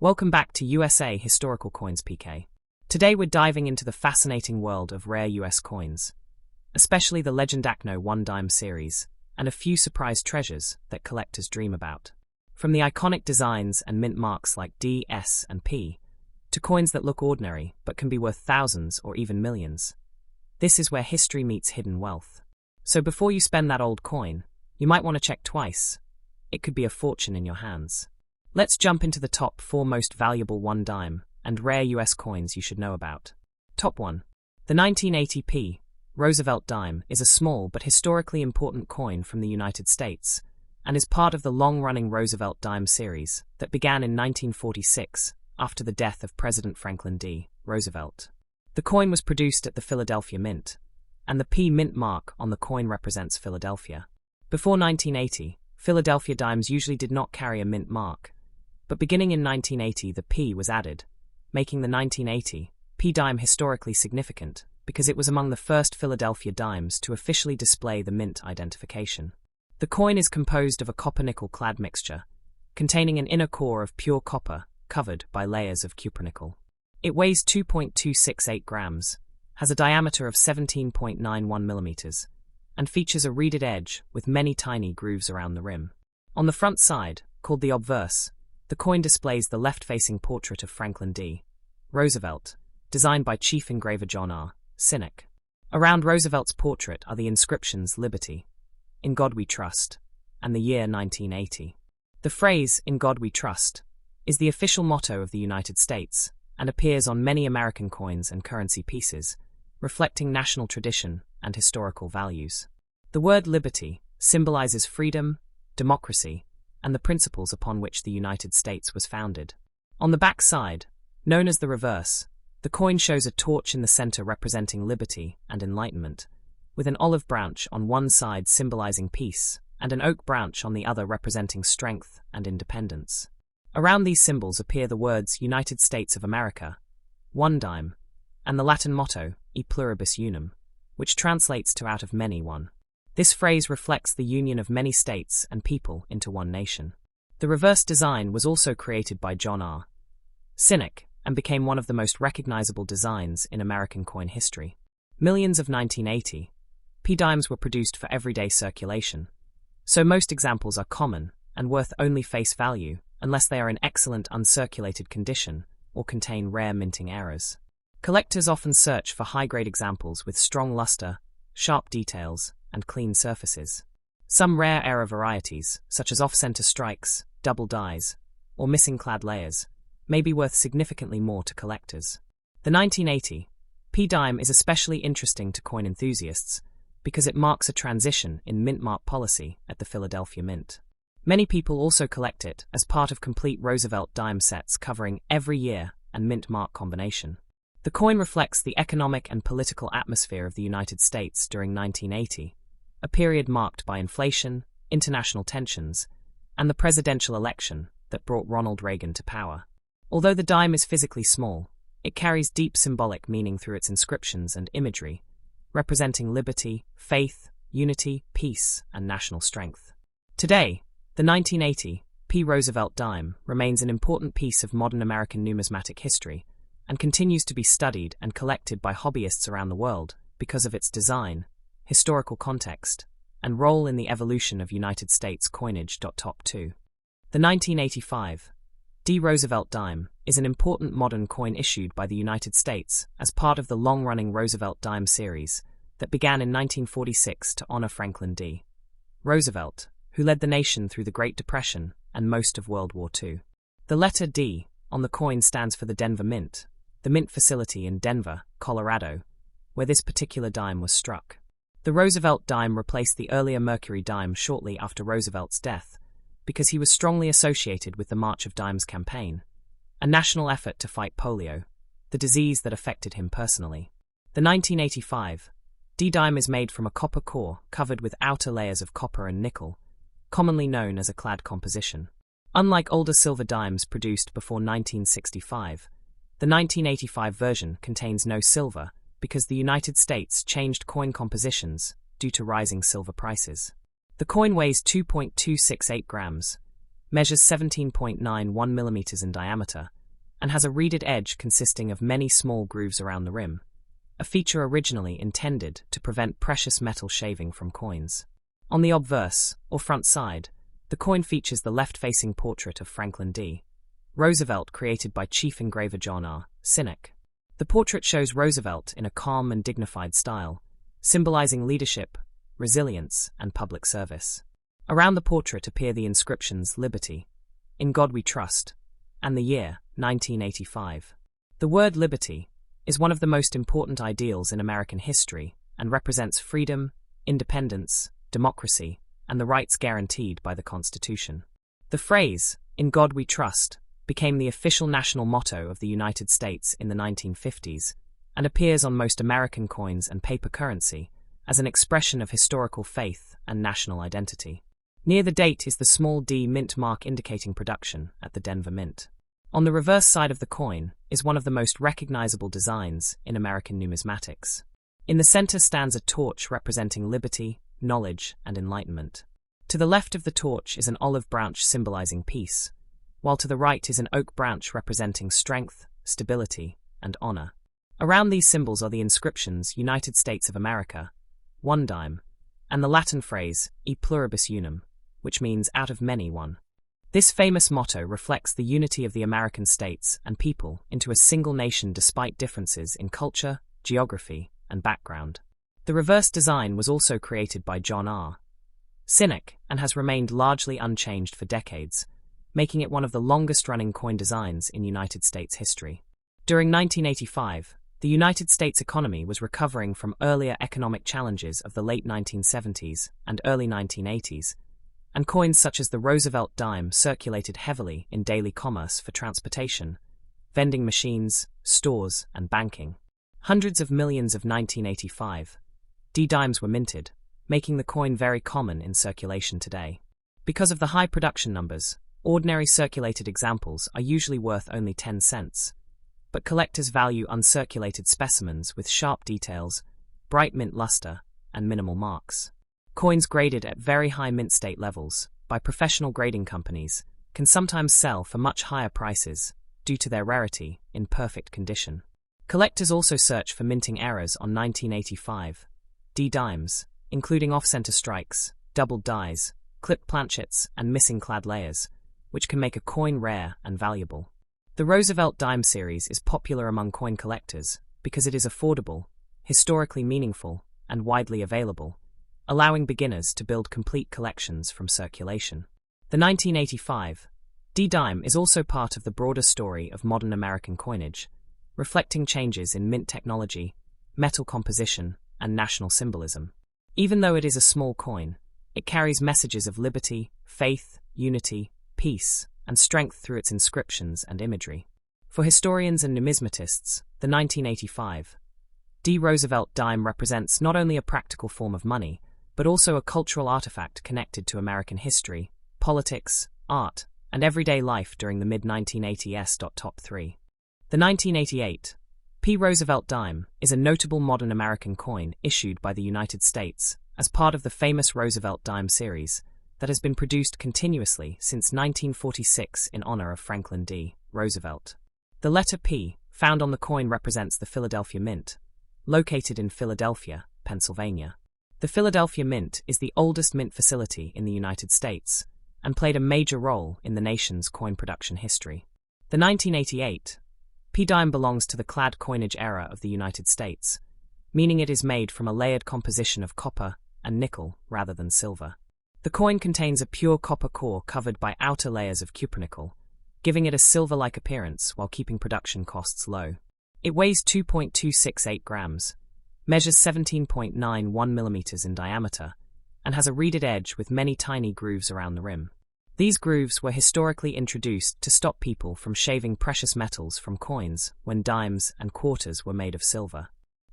Welcome back to USA Historical Coins PK. Today we're diving into the fascinating world of rare US coins, especially the Legendacno 1 dime series, and a few surprise treasures that collectors dream about. From the iconic designs and mint marks like D, S, and P, to coins that look ordinary but can be worth thousands or even millions. This is where history meets hidden wealth. So before you spend that old coin, you might want to check twice. It could be a fortune in your hands. Let's jump into the top 4 most valuable 1 dime and rare US coins you should know about. Top 1. The 1980p Roosevelt dime is a small but historically important coin from the United States and is part of the long-running Roosevelt dime series that began in 1946 after the death of President Franklin D. Roosevelt. The coin was produced at the Philadelphia Mint, and the P mint mark on the coin represents Philadelphia. Before 1980, Philadelphia dimes usually did not carry a mint mark, but beginning in 1980 the P was added, making the 1980 P dime historically significant because it was among the first Philadelphia dimes to officially display the mint identification. The coin is composed of a copper-nickel clad mixture, containing an inner core of pure copper covered by layers of cupronickel. It weighs 2.268 grams, has a diameter of 17.91 millimeters, and features a reeded edge with many tiny grooves around the rim. On the front side, called the obverse, the coin displays the left-facing portrait of Franklin D. Roosevelt, designed by Chief Engraver John R. Sinek. Around Roosevelt's portrait are the inscriptions Liberty, In God We Trust, and the year 1980. The phrase, In God We Trust, is the official motto of the United States and appears on many American coins and currency pieces, reflecting national tradition and historical values. The word liberty symbolizes freedom, democracy, and the principles upon which the United States was founded. On the back side, known as the reverse, the coin shows a torch in the center representing liberty and enlightenment, with an olive branch on one side symbolizing peace and an oak branch on the other representing strength and independence. Around these symbols appear the words United States of America, 1 dime, and the Latin motto, E pluribus unum, which translates to out of many one. This phrase reflects the union of many states and people into one nation. The reverse design was also created by John R. Sinek and became one of the most recognizable designs in American coin history. Millions of 1980 P dimes were produced for everyday circulation, so most examples are common and worth only face value unless they are in excellent uncirculated condition or contain rare minting errors. Collectors often search for high-grade examples with strong luster, sharp details, and clean surfaces. Some rare error varieties, such as off-center strikes, double dies, or missing clad layers, may be worth significantly more to collectors. The 1980 P dime is especially interesting to coin enthusiasts because it marks a transition in mint mark policy at the Philadelphia Mint. Many people also collect it as part of complete Roosevelt dime sets covering every year and mint mark combination. The coin reflects the economic and political atmosphere of the United States during 1980, a period marked by inflation, international tensions, and the presidential election that brought Ronald Reagan to power. Although the dime is physically small, it carries deep symbolic meaning through its inscriptions and imagery, representing liberty, faith, unity, peace, and national strength. Today, the 1980 P. Roosevelt dime remains an important piece of modern American numismatic history and continues to be studied and collected by hobbyists around the world because of its design, historical context, and role in the evolution of United States coinage. Top 2. The 1985 D. Roosevelt dime is an important modern coin issued by the United States as part of the long-running Roosevelt dime series that began in 1946 to honor Franklin D. Roosevelt, who led the nation through the Great Depression and most of World War II. The letter D on the coin stands for the Denver Mint, the mint facility in Denver, Colorado, where this particular dime was struck. The Roosevelt dime replaced the earlier Mercury dime shortly after Roosevelt's death because he was strongly associated with the March of Dimes campaign, a national effort to fight polio, the disease that affected him personally. The 1985 D dime is made from a copper core covered with outer layers of copper and nickel, commonly known as a clad composition. Unlike older silver dimes produced before 1965, the 1985 version contains no silver because the United States changed coin compositions due to rising silver prices. The coin weighs 2.268 grams, measures 17.91 millimeters in diameter, and has a reeded edge consisting of many small grooves around the rim, a feature originally intended to prevent precious metal shaving from coins. On the obverse, or front side, the coin features the left-facing portrait of Franklin D. Roosevelt created by chief engraver John R. Sinek. The portrait shows Roosevelt in a calm and dignified style, symbolizing leadership, resilience, and public service. Around the portrait appear the inscriptions Liberty, In God We Trust, and the year 1985. The word liberty is one of the most important ideals in American history and represents freedom, independence, democracy, and the rights guaranteed by the Constitution. The phrase, In God We Trust, became the official national motto of the United States in the 1950s and appears on most American coins and paper currency as an expression of historical faith and national identity. Near the date is the small D mint mark indicating production at the Denver Mint. On the reverse side of the coin is one of the most recognizable designs in American numismatics. In the center stands a torch representing liberty, knowledge, and enlightenment. To the left of the torch is an olive branch symbolizing peace, while to the right is an oak branch representing strength, stability, and honor. Around these symbols are the inscriptions United States of America, 1 dime, and the Latin phrase E pluribus unum, which means out of many one. This famous motto reflects the unity of the American states and people into a single nation despite differences in culture, geography, and background. The reverse design was also created by John R. Sinek and has remained largely unchanged for decades, making it one of the longest-running coin designs in United States history. During 1985, the United States economy was recovering from earlier economic challenges of the late 1970s and early 1980s, and coins such as the Roosevelt dime circulated heavily in daily commerce for transportation, vending machines, stores, and banking. Hundreds of millions of 1985 D-dimes were minted, making the coin very common in circulation today. Because of the high production numbers, ordinary circulated examples are usually worth only 10 cents, but collectors value uncirculated specimens with sharp details, bright mint luster, and minimal marks. Coins graded at very high mint state levels by professional grading companies can sometimes sell for much higher prices due to their rarity in perfect condition. Collectors also search for minting errors on 1985 D-dimes, including off-center strikes, doubled dies, clipped planchets, and missing clad layers, which can make a coin rare and valuable. The Roosevelt dime series is popular among coin collectors because it is affordable, historically meaningful, and widely available, allowing beginners to build complete collections from circulation. The 1985 D-dime is also part of the broader story of modern American coinage, reflecting changes in mint technology, metal composition, and national symbolism. Even though it is a small coin, it carries messages of liberty, faith, unity, peace, and strength through its inscriptions and imagery. For historians and numismatists, the 1985 D. Roosevelt dime represents not only a practical form of money, but also a cultural artifact connected to American history, politics, art, and everyday life during the mid-1980s. Top 3. The 1988 P. Roosevelt dime is a notable modern American coin issued by the United States as part of the famous Roosevelt dime series that has been produced continuously since 1946 in honor of Franklin D. Roosevelt. The letter P found on the coin represents the Philadelphia Mint, located in Philadelphia, Pennsylvania. The Philadelphia Mint is the oldest mint facility in the United States and played a major role in the nation's coin production history. The 1988 P-dime belongs to the clad coinage era of the United States, meaning it is made from a layered composition of copper and nickel rather than silver. The coin contains a pure copper core covered by outer layers of cupronickel, giving it a silver-like appearance while keeping production costs low. It weighs 2.268 grams, measures 17.91 millimeters in diameter, and has a reeded edge with many tiny grooves around the rim. These grooves were historically introduced to stop people from shaving precious metals from coins when dimes and quarters were made of silver.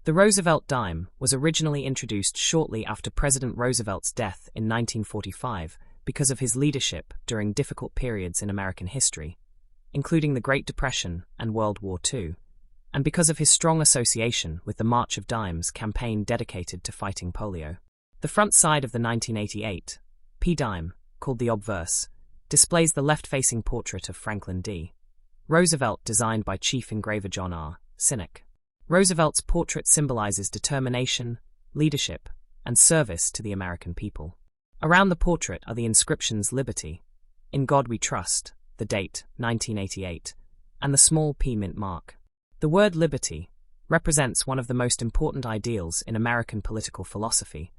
The Roosevelt dime was originally introduced shortly after President Roosevelt's death in 1945 because of his leadership during difficult periods in American history, including the Great Depression and World War II, and because of his strong association with the March of Dimes campaign dedicated to fighting polio. The front side of the 1988 P-dime, called the obverse, displays the left-facing portrait of Franklin D. Roosevelt, designed by chief engraver John R. Sinek. Roosevelt's portrait symbolizes determination, leadership, and service to the American people. Around the portrait are the inscriptions "Liberty," "In God We Trust," the date 1988, and the small P mint mark. The word liberty represents one of the most important ideals in American political philosophy,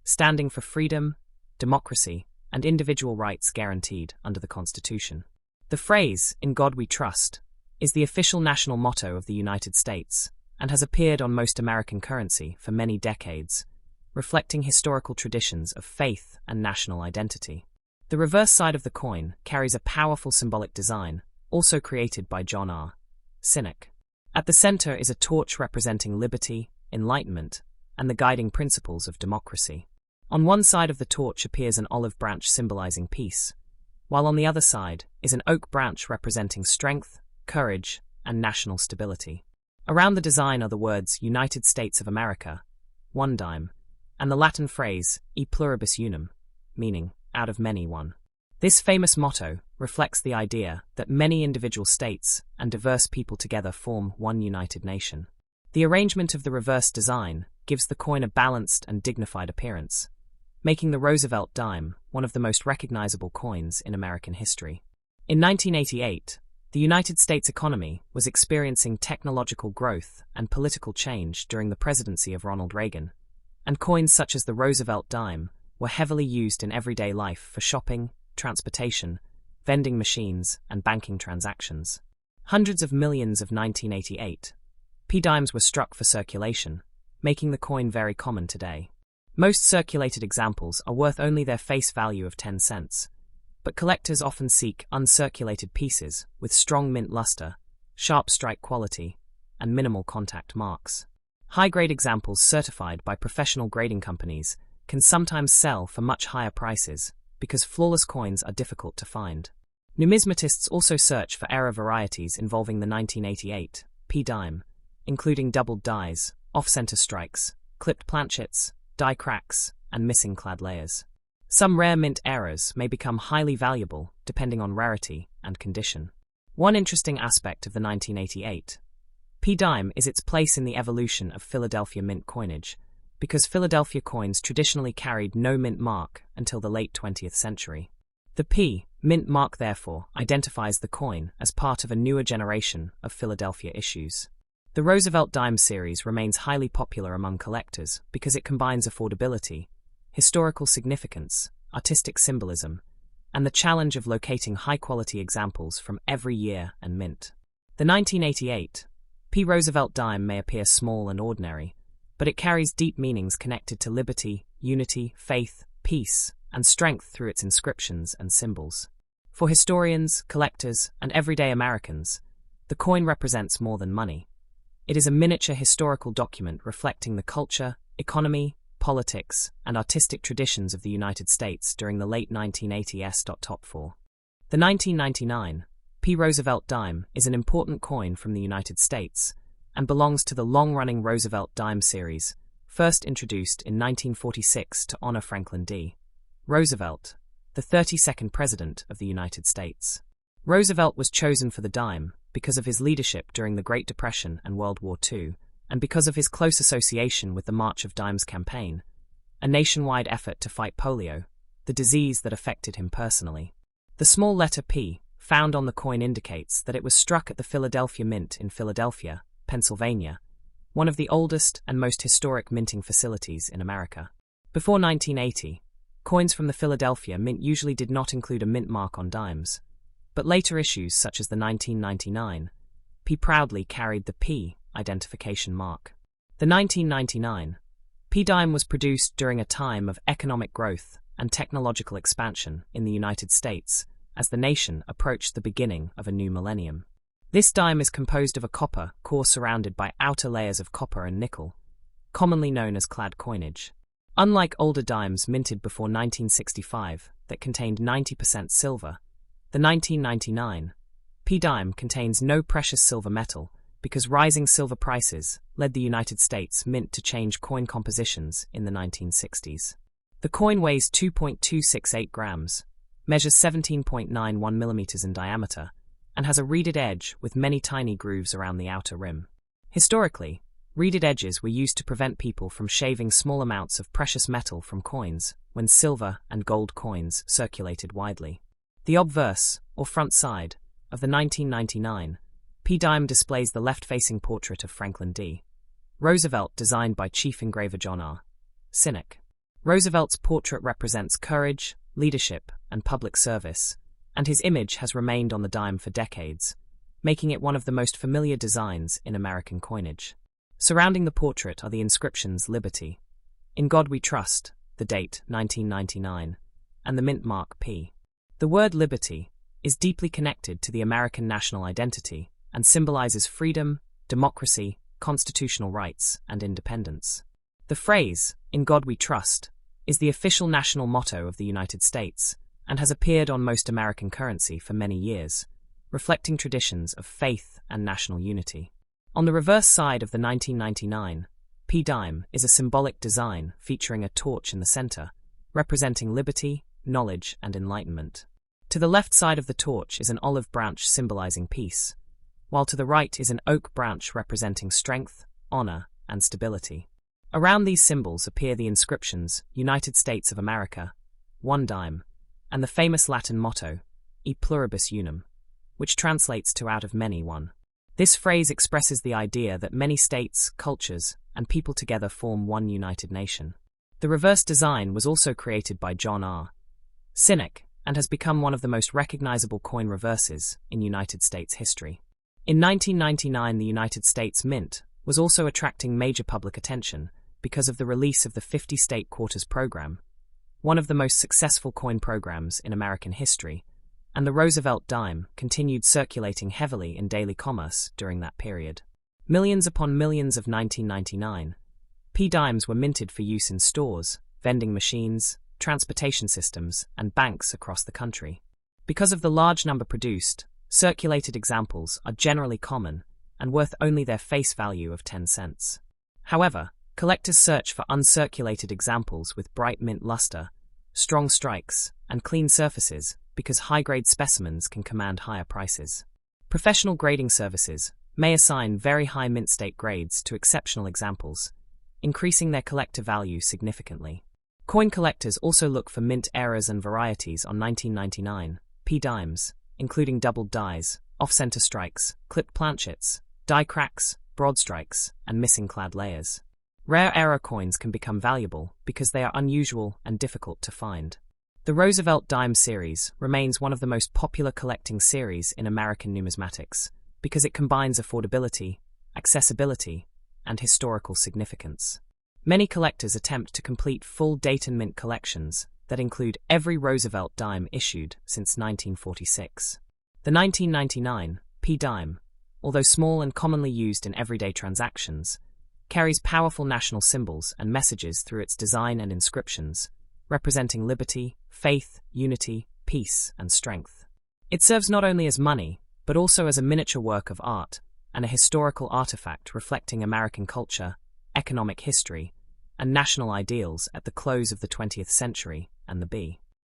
standing for freedom, democracy, and individual rights guaranteed under the Constitution. The phrase, "In God We Trust," is the official national motto of the United States and has appeared on most American currency for many decades, reflecting historical traditions of faith and national identity. The reverse side of the coin carries a powerful symbolic design, also created by John R. Sinek. At the center is a torch representing liberty, enlightenment, and the guiding principles of democracy. On one side of the torch appears an olive branch symbolizing peace, while on the other side is an oak branch representing strength, courage, and national stability. Around the design are the words United States of America, one dime, and the Latin phrase e pluribus unum, meaning out of many one. This famous motto reflects the idea that many individual states and diverse people together form one united nation. The arrangement of the reverse design gives the coin a balanced and dignified appearance, making the Roosevelt dime one of the most recognizable coins in American history. In 1988, the United States economy was experiencing technological growth and political change during the presidency of Ronald Reagan, and coins such as the Roosevelt dime were heavily used in everyday life for shopping, transportation, vending machines, and banking transactions. Hundreds of millions of 1988 P-dimes were struck for circulation, making the coin very common today. Most circulated examples are worth only their face value of 10 cents, but collectors often seek uncirculated pieces with strong mint luster, sharp strike quality, and minimal contact marks. High-grade examples certified by professional grading companies can sometimes sell for much higher prices because flawless coins are difficult to find. Numismatists also search for error varieties involving the 1988 P-dime, including doubled dies, off-center strikes, clipped planchets, die cracks, and missing clad layers. Some rare mint errors may become highly valuable depending on rarity and condition. One interesting aspect of the 1988 P-dime is its place in the evolution of Philadelphia mint coinage, because Philadelphia coins traditionally carried no mint mark until the late 20th century. The P mint mark therefore identifies the coin as part of a newer generation of Philadelphia issues. The Roosevelt dime series remains highly popular among collectors because it combines affordability, historical significance, artistic symbolism, and the challenge of locating high-quality examples from every year and mint. The 1988 P. Roosevelt dime may appear small and ordinary, but it carries deep meanings connected to liberty, unity, faith, peace, and strength through its inscriptions and symbols. For historians, collectors, and everyday Americans, the coin represents more than money. It is a miniature historical document reflecting the culture, economy, politics, and artistic traditions of the United States during the late 1980s. Top 4. The 1999 P. Roosevelt dime is an important coin from the United States and belongs to the long-running Roosevelt dime series, first introduced in 1946 to honor Franklin D. Roosevelt, the 32nd President of the United States. Roosevelt was chosen for the dime because of his leadership during the Great Depression and World War II, and because of his close association with the March of Dimes campaign, a nationwide effort to fight polio, the disease that affected him personally. The small letter P found on the coin indicates that it was struck at the Philadelphia Mint in Philadelphia, Pennsylvania, one of the oldest and most historic minting facilities in America. Before 1980, coins from the Philadelphia Mint usually did not include a mint mark on dimes, but later issues such as the 1999 P proudly carried the P identification mark. The 1999 P dime was produced during a time of economic growth and technological expansion in the United States as the nation approached the beginning of a new millennium. This dime is composed of a copper core surrounded by outer layers of copper and nickel, commonly known as clad coinage. Unlike older dimes minted before 1965 that contained 90% silver, the 1999 P dime contains no precious silver metal because rising silver prices led the United States Mint to change coin compositions in the 1960s. The coin weighs 2.268 grams, measures 17.91 millimeters in diameter, and has a reeded edge with many tiny grooves around the outer rim. Historically, reeded edges were used to prevent people from shaving small amounts of precious metal from coins when silver and gold coins circulated widely. The obverse, or front side, of the 1999 P dime displays the left-facing portrait of Franklin D. Roosevelt, designed by Chief Engraver John R. Sinek. Roosevelt's portrait represents courage, leadership, and public service, and his image has remained on the dime for decades, making it one of the most familiar designs in American coinage. Surrounding the portrait are the inscriptions Liberty, In God We Trust, the date 1999, and the mint mark P. The word liberty is deeply connected to the American national identity and symbolizes freedom, democracy, constitutional rights, and independence. The phrase, "In God We Trust," is the official national motto of the United States and has appeared on most American currency for many years, reflecting traditions of faith and national unity. On the reverse side of the 1999 P dime is a symbolic design featuring a torch in the center, representing liberty, knowledge, and enlightenment. To the left side of the torch is an olive branch symbolizing peace, while to the right is an oak branch representing strength, honor, and stability. Around these symbols appear the inscriptions United States of America, one dime, and the famous Latin motto, E pluribus unum, which translates to out of many one. This phrase expresses the idea that many states, cultures, and people together form one united nation. The reverse design was also created by John R. Sinek and has become one of the most recognizable coin reverses in United States history. In 1999, the United States Mint was also attracting major public attention because of the release of the 50-state quarters program, one of the most successful coin programs in American history, and the Roosevelt dime continued circulating heavily in daily commerce during that period. Millions upon millions of 1999 P dimes were minted for use in stores, vending machines, transportation systems, and banks across the country. Because of the large number produced, circulated examples are generally common and worth only their face value of 10 cents. However, collectors search for uncirculated examples with bright mint luster, strong strikes, and clean surfaces because high-grade specimens can command higher prices. Professional grading services may assign very high mint state grades to exceptional examples, increasing their collector value significantly. Coin collectors also look for mint errors and varieties on 1999 P dimes, including doubled dies, off-center strikes, clipped planchets, die cracks, broad strikes, and missing clad layers. Rare error coins can become valuable because they are unusual and difficult to find. The Roosevelt dime series remains one of the most popular collecting series in American numismatics because it combines affordability, accessibility, and historical significance. Many collectors attempt to complete full date and mint collections that include every Roosevelt dime issued since 1946. The 1999 P dime, although small and commonly used in everyday transactions, carries powerful national symbols and messages through its design and inscriptions, representing liberty, faith, unity, peace, and strength. It serves not only as money, but also as a miniature work of art and a historical artifact reflecting American culture, economic history, and national ideals at the close of the 20th century and the B.